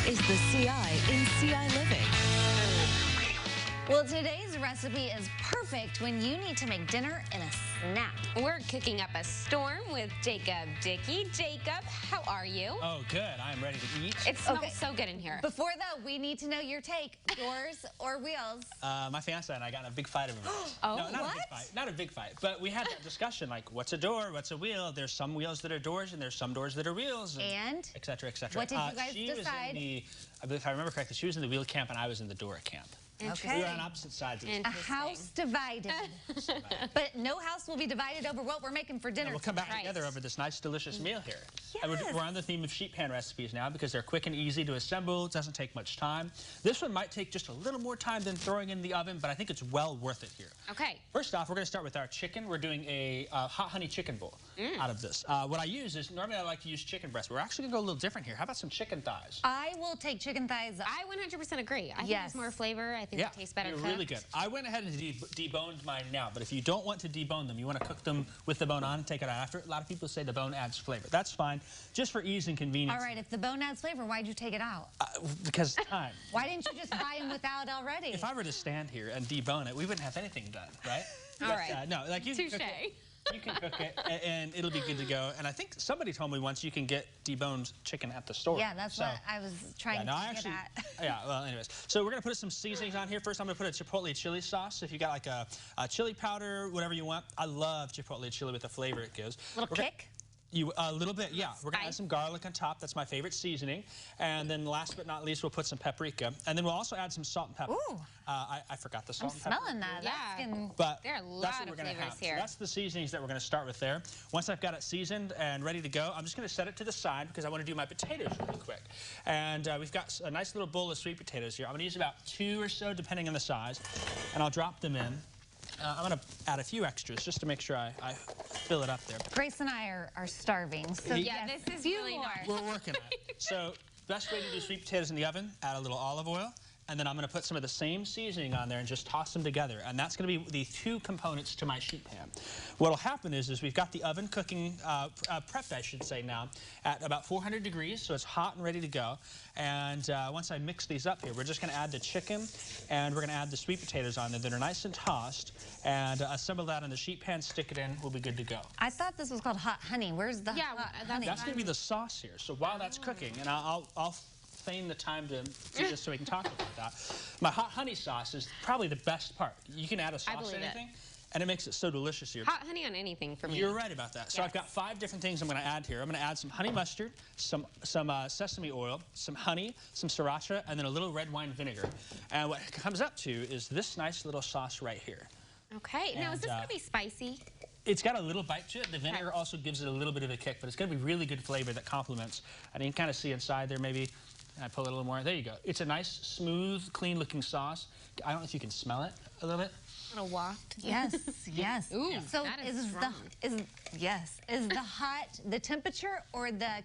is the CI in CI Living. Well, today's recipe is perfect when you need to make dinner in a snap. We're cooking up a storm with Jacob Dickey. Jacob, how are you? Oh, good. I'm ready to eat. It smells so good in here. Before though, we need to know your take. Yours or Wheels? My fiance and I got in a big fight over this. Oh, no, not what? a big fight. Not a big fight, but we had that discussion like, what's a door, what's a wheel? There's some wheels that are doors, and there's some doors that are wheels, And et cetera, et cetera. what did you guys she decide? Was in the, if I remember correctly, she was in the wheel camp and I was in the door camp. Okay. We were on opposite sides of A house divided. But no house will be divided over what we're making for dinner. And we'll come back Right. together over this nice, delicious meal here. Yes. And we're on the theme of sheet pan recipes now because they're quick and easy to assemble. It doesn't take much time. This one might take just a little more time than throwing in the oven, but I think it's well worth it here. Okay. First off, we're going to start with our chicken. We're doing a hot honey chicken bowl out of this. What I use is, normally I like to use chicken breast. We're actually going to go a little different here. How about some chicken thighs? I will take chicken thighs. I 100% agree. I think Yes. there's more flavor. I think it tastes better they're cooked. really good. I went ahead and deboned mine now, but if you don't want to debone them, you want to cook them with the bone on and take it out after. A lot of people say the bone adds flavor. That's fine, just for ease and convenience. All right, if the bone adds flavor, why'd you take it out? Because time. Why didn't you just buy them without already? If I were to stand here and debone it, we wouldn't have anything done, right? All right. No, like you can cook Touche. it. You can cook it, and it'll be good to go. And I think somebody told me once you can get deboned chicken at the store. Yeah, that's what I was trying to get at. Yeah, well, anyways. So we're going to put some seasonings on here. First, I'm going to put a chipotle chili sauce. If you got like a chili powder, whatever you want. I love chipotle chili with the flavor it gives. Little kick? A little bit, yeah. We're going to add some garlic on top. That's my favorite seasoning. And then last but not least, we'll put some paprika. And then we'll also add some salt and pepper. Ooh. I forgot the salt I'm and pepper. smelling that. Yeah. That's getting... But There are a that's lot what of we're gonna flavors have. here. So that's the seasonings that we're going to start with there. Once I've got it seasoned and ready to go, I'm just going to set it to the side because I want to do my potatoes really quick. And we've got a nice little bowl of sweet potatoes here. I'm going to use about 2 or so, depending on the size. And I'll drop them in. I'm going to add a few extras just to make sure I fill it up there. Grace and I are starving. So Yeah, yes, this is few really more. nice. We're working on it. So best way to do sweet potatoes in the oven, add a little olive oil. And then I'm going to put some of the same seasoning on there and just toss them together. And that's going to be the 2 components to my sheet pan. What will happen is we've got the oven cooking, prepped, I should say now, at about 400 degrees. So it's hot and ready to go. And once I mix these up here, we're just going to add the chicken and we're going to add the sweet potatoes on there that are nice and tossed. And assemble that in the sheet pan, stick it in, we'll be good to go. I thought this was called hot honey. Where's the hot honey? That's going to be the sauce here. So while that's cooking, and I'll feign the time to do this so we can talk about that. My hot honey sauce is probably the best part. You can add a sauce to anything, and it makes it so delicious here. Hot honey on anything for me. You're right about that. So Yes. I've got 5 different things I'm going to add here. I'm going to add some honey mustard, some sesame oil, some honey, some sriracha, and then a little red wine vinegar. And what it comes up to is this nice little sauce right here. Okay. Now, is And, this going to be spicy? It's got a little bite to it. The vinegar also gives it a little bit of a kick, but it's going to be really good flavor that complements. And you can kind of see inside there maybe. And I pull it a little more. There you go. It's a nice, smooth, clean-looking sauce. I don't know if you can smell it a little bit. A little waft. Yes, yes. Ooh, so that is strong. is the hot the temperature or the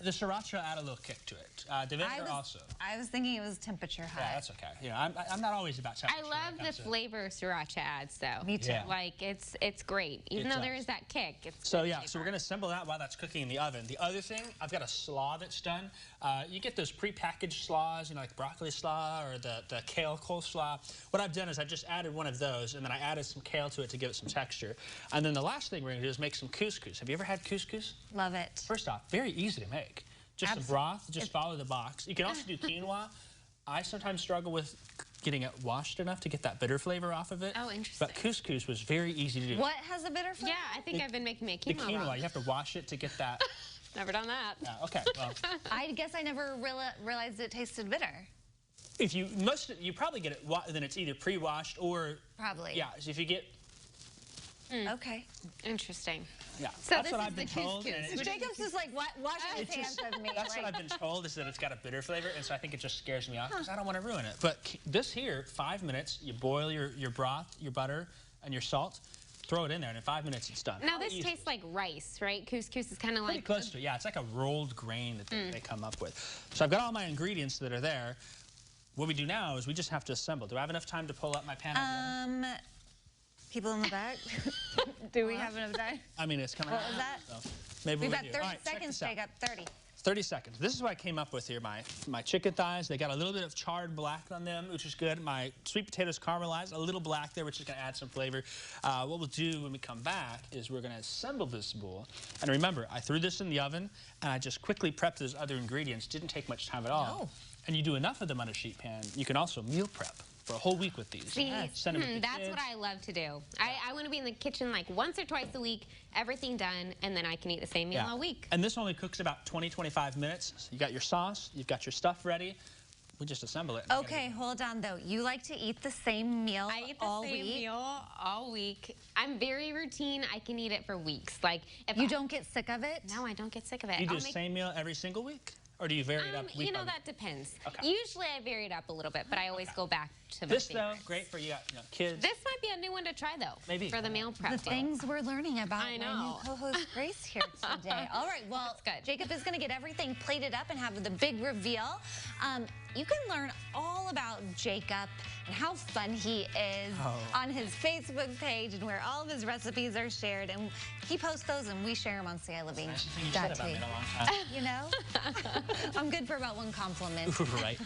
The sriracha add a little kick to it. The vinegar also. I was thinking it was temperature hot. Yeah, that's okay. You know, I'm not always about temperature. I love the flavor sriracha adds, though. Me too. Yeah. Like, it's great. Even though there is that kick. It's So good yeah, flavor. so we're gonna assemble that while that's cooking in the oven. The other thing, I've got a slaw that's done. You get those pre-packaged slaws, you know, like broccoli slaw or the kale coleslaw. What I've done is I've just added one of those, and then I added some kale to it to give it some texture. And then the last thing we're gonna do is make some couscous. Have you ever had couscous? Love it. First off, very easy to make. Just some broth, just follow the box. You can also do quinoa. I sometimes struggle with getting it washed enough to get that bitter flavor off of it. Oh, interesting. But couscous was very easy to do. What has a bitter flavor? Yeah, I think I've been making me a The quinoa quinoa, wrong. you have to wash it to get that. Never done that. Yeah, okay, well. I guess I never realized it tasted bitter. If you probably get it, then it's either pre-washed or. Probably. Yeah, so if you get. Okay. Interesting. Yeah, So that's this what is I've been the told. couscous. And Jacob's just like washing his hands of me. That's what I've been told, is that it's got a bitter flavor, and so I think it just scares me off because I don't want to ruin it. But this here, 5 minutes, you boil your broth, your butter, and your salt, throw it in there, and in 5 minutes it's done. Now, this tastes like rice, right? Couscous is kind of Pretty like... close to it, yeah. It's like a rolled grain that they come up with. So I've got all my ingredients that are there. What we do now is we just have to assemble. Do I have enough time to pull up my pan? People in the back. Do we have enough time? I mean, it's coming out. What was that? So maybe We've we got do. 30 All right, check seconds, this out. Jacob. 30. 30 seconds. This is what I came up with here. My chicken thighs, they got a little bit of charred black on them, which is good. My sweet potatoes caramelized, a little black there, which is going to add some flavor. What we'll do when we come back is we're going to assemble this bowl. And remember, I threw this in the oven, and I just quickly prepped those other ingredients. Didn't take much time at all. No. And you do enough of them on a sheet pan, you can also meal prep for a whole week with these. See, Send them to the that's kids. what I love to do. I want to be in the kitchen like once or twice a week, everything done, and then I can eat the same meal all week. And this only cooks about 20-25 minutes. So you got your sauce, you've got your stuff ready. We just assemble it. Okay, hold on though. You like to eat the same meal I eat the all same week? meal all week. I'm very routine. I can eat it for weeks. Like if You don't get sick of it? No, I don't get sick of it. You do the same meal every single week? Or do you vary it up week You know, by that depends. Okay. Usually I vary it up a little bit, but I always go back to my This, though, favorites. great for you kids. This might be a new one to try, though. Maybe. For the meal prep. The things we're learning about I my know. new co-host Grace here today. All right, well, That's good. Jacob is going to get everything plated up and have the big reveal. You can learn all about Jacob and how fun he is on his Facebook page and where all of his recipes are shared. And he posts those and we share them on CILiving.tv. Nicest thing you said about me in a long time. You know? I'm good for about one compliment. Right.